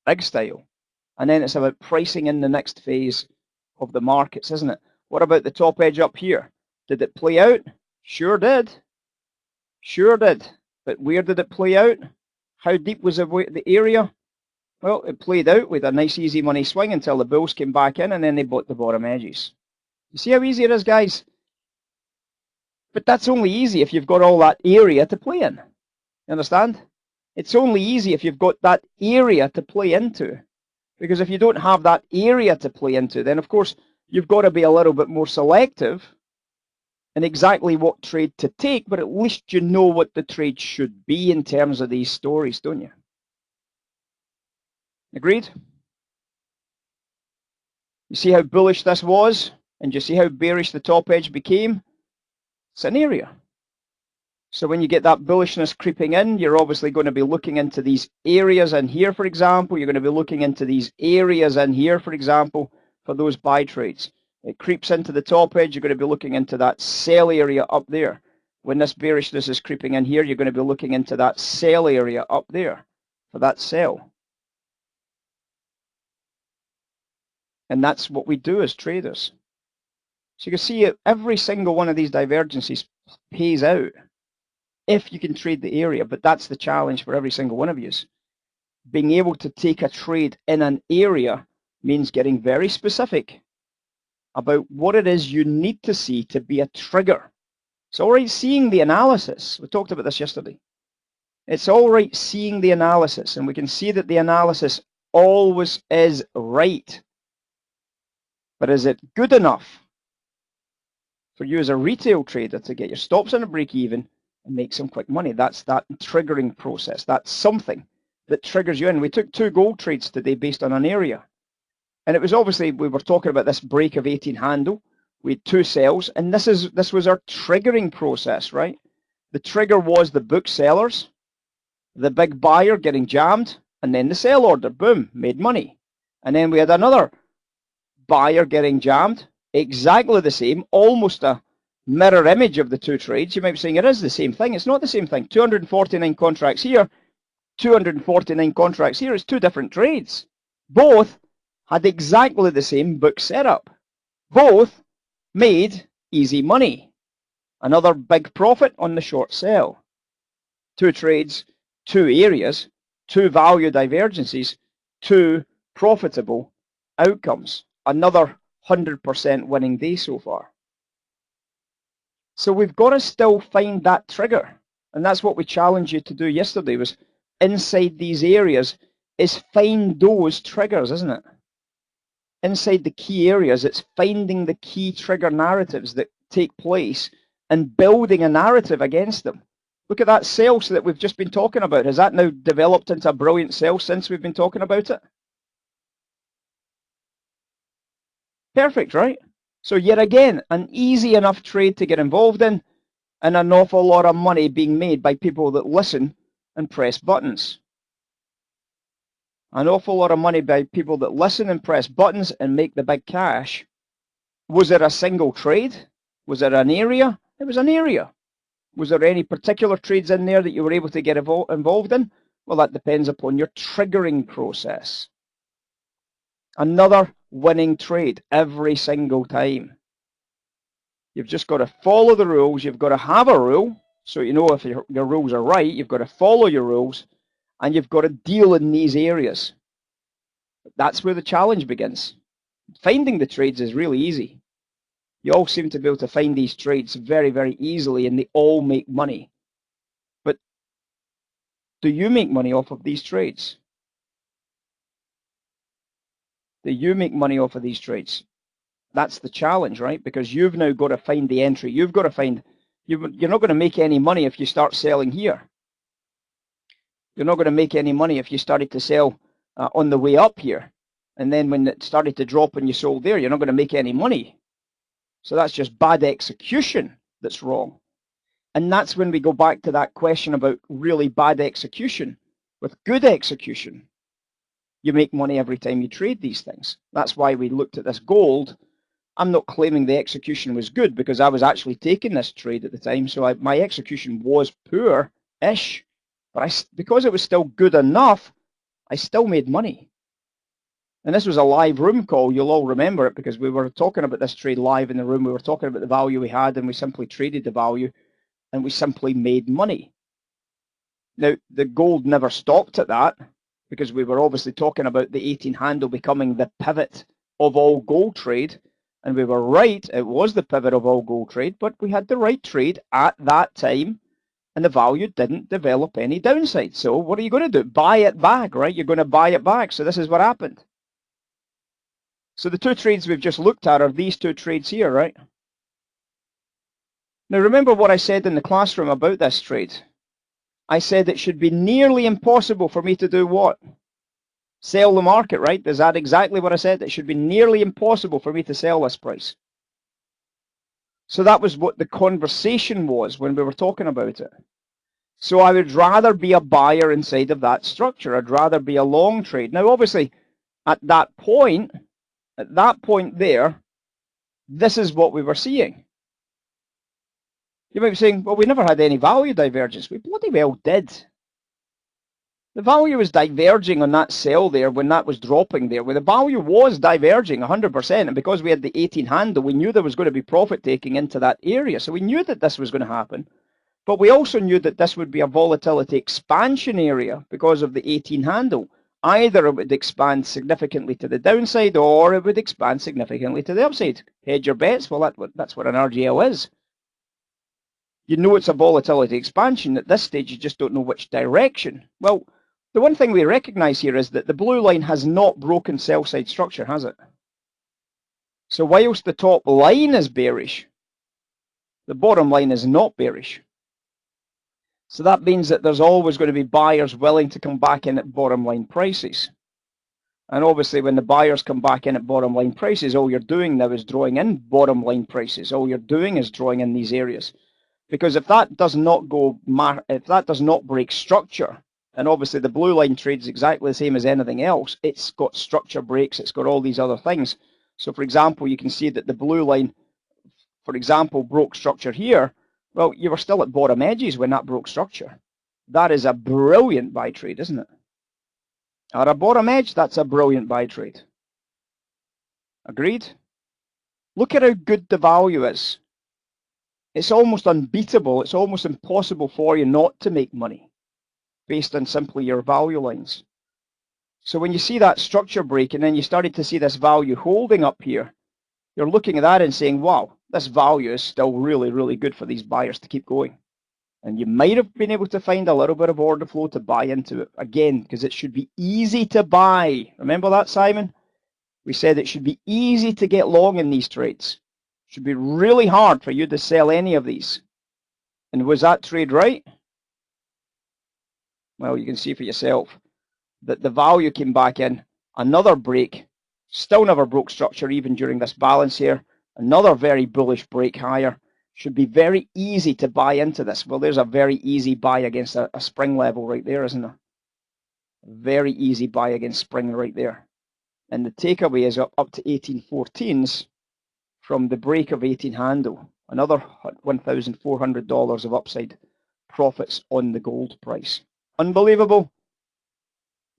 big style. And then it's about pricing in the next phase of the markets, isn't it? What about the top edge up here? Did it play out? Sure did. Sure did. But where did it play out? How deep was the area? Well, it played out with a nice easy money swing until the bulls came back in and then they bought the bottom edges. You see how easy it is, guys? But that's only easy if you've got all that area to play in. You understand? It's only easy if you've got that area to play into. Because if you don't have that area to play into, then of course you've got to be a little bit more selective in exactly what trade to take, but at least you know what the trade should be in terms of these stories, don't you? Agreed? You see how bullish this was? And you see how bearish the top edge became? It's an area. So when you get that bullishness creeping in, you're obviously going to be looking into these areas in here, for example. You're going to be looking into these areas in here, for example, for those buy trades. It creeps into the top edge, you're going to be looking into that sell area up there. When this bearishness is creeping in here, you're going to be looking into that sell area up there for that sell. And that's what we do as traders. So you can see every single one of these divergences pays out if you can trade the area, but that's the challenge for every single one of you. Being able to take a trade in an area means getting very specific about what it is you need to see to be a trigger. It's all right seeing the analysis. We talked about this yesterday. It's all right seeing the analysis, and we can see that the analysis always is right. But is it good enough for you as a retail trader to get your stops on a break even and make some quick money? That's that triggering process. That's something that triggers you in. We took 2 gold trades today based on an area. And it was obviously, we were talking about this break of 18 handle. We had 2 sells, and this was our triggering process, right? The trigger was the book sellers, the big buyer getting jammed, and then the sell order, boom, made money. And then we had another buyer getting jammed, exactly the same, almost a mirror image of the 2 trades. You might be saying it is the same thing. It's not the same thing. 249 contracts here, 249 contracts here. It's 2 different trades. Both had exactly the same book setup. Both made easy money. Another big profit on the short sell. 2 trades, 2 areas, 2 value divergences, 2 profitable outcomes. Another 100% winning day so far. So we've got to still find that trigger. And that's what we challenged you to do yesterday, was inside these areas is find those triggers, isn't it? Inside the key areas, it's finding the key trigger narratives that take place and building a narrative against them. Look at that sell that we've just been talking about. Has that now developed into a brilliant sell since we've been talking about it? Perfect, right? So yet again, an easy enough trade to get involved in, and an awful lot of money being made by people that listen and press buttons. An awful lot of money by people that listen and press buttons and make the big cash. Was it a single trade? Was it an area? It was an area. Was there any particular trades in there that you were able to get involved in? Well, that depends upon your triggering process. Another winning trade every single time. You've just got to follow the rules. You've got to have a rule, so you know if your rules are right. You've got to follow your rules, and you've got to deal in these areas. That's where the challenge begins. Finding the trades is really easy. You all seem to be able to find these trades very, very easily, and they all make money. But do you make money off of these trades? Do you make money off of these trades? That's the challenge, right? Because you've now got to find the entry. You've got to find, you're not going to make any money if you start selling here. You're not going to make any money if you started to sell on the way up here. And then when it started to drop and you sold there, you're not going to make any money. So that's just bad execution that's wrong. And that's when we go back to that question about really bad execution. With good execution, you make money every time you trade these things. That's why we looked at this gold. I'm not claiming the execution was good because I was actually taking this trade at the time. So my execution was poor-ish. But because it was still good enough, I still made money. And this was a live room call. You'll all remember it because we were talking about this trade live in the room. We were talking about the value we had, and we simply traded the value, and we simply made money. Now, the gold never stopped at that because we were obviously talking about the 18 handle becoming the pivot of all gold trade. And we were right, it was the pivot of all gold trade, but we had the right trade at that time, and the value didn't develop any downside. So what are you going to do? Buy it back, right? You're going to buy it back. So this is what happened. So the two trades we've just looked at are these two trades here, right? Now remember what I said in the classroom about this trade. I said it should be nearly impossible for me to do what? Sell the market, right? Is that exactly what I said? It should be nearly impossible for me to sell this price. So that was what the conversation was when we were talking about it. So I would rather be a buyer inside of that structure. I'd rather be a long trade. Now, obviously, at that point there, this is what we were seeing. You might be saying, well, we never had any value divergence. We bloody well did. The value was diverging on that sell there when that was dropping there, where the value was diverging 100%. And because we had the 18 handle, we knew there was going to be profit taking into that area. So we knew that this was going to happen. But we also knew that this would be a volatility expansion area because of the 18 handle. Either it would expand significantly to the downside or it would expand significantly to the upside. Hedge your bets. Well, that's what an RGL is. You know it's a volatility expansion. At this stage, you just don't know which direction. Well, the one thing we recognize here is that the blue line has not broken sell-side structure, has it? So whilst the top line is bearish, the bottom line is not bearish. So that means that there's always going to be buyers willing to come back in at bottom line prices. And obviously when the buyers come back in at bottom line prices, all you're doing now is drawing in bottom line prices. All you're doing is drawing in these areas. Because if that does not break structure, and obviously the blue line trades exactly the same as anything else, it's got structure breaks, it's got all these other things. So for example, you can see that the blue line, for example, broke structure here. Well, you were still at bottom edges when that broke structure. That is a brilliant buy trade, isn't it? At a bottom edge, that's a brilliant buy trade. Agreed? Look at how good the value is. It's almost unbeatable. It's almost impossible for you not to make money based on simply your value lines. So when you see that structure break and then you started to see this value holding up here, you're looking at that and saying, wow, this value is still really, really good for these buyers to keep going. And you might have been able to find a little bit of order flow to buy into it. Again, because it should be easy to buy. Remember that, Simon? We said it should be easy to get long in these trades. It should be really hard for you to sell any of these. And was that trade right? Well, you can see for yourself that the value came back in, another break, still never broke structure even during this balance here, another very bullish break higher. Should be very easy to buy into this. Well, there's a very easy buy against a spring level right there, isn't there? Very easy buy against spring right there. And the takeaway is up to 1814s from the break of 18 handle. Another $1,400 of upside profits on the gold price. Unbelievable?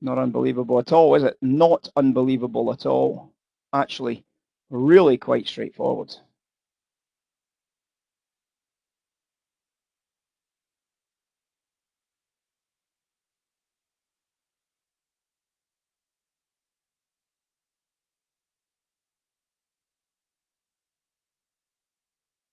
Not unbelievable at all, is it? Not unbelievable at all. Actually, really quite straightforward.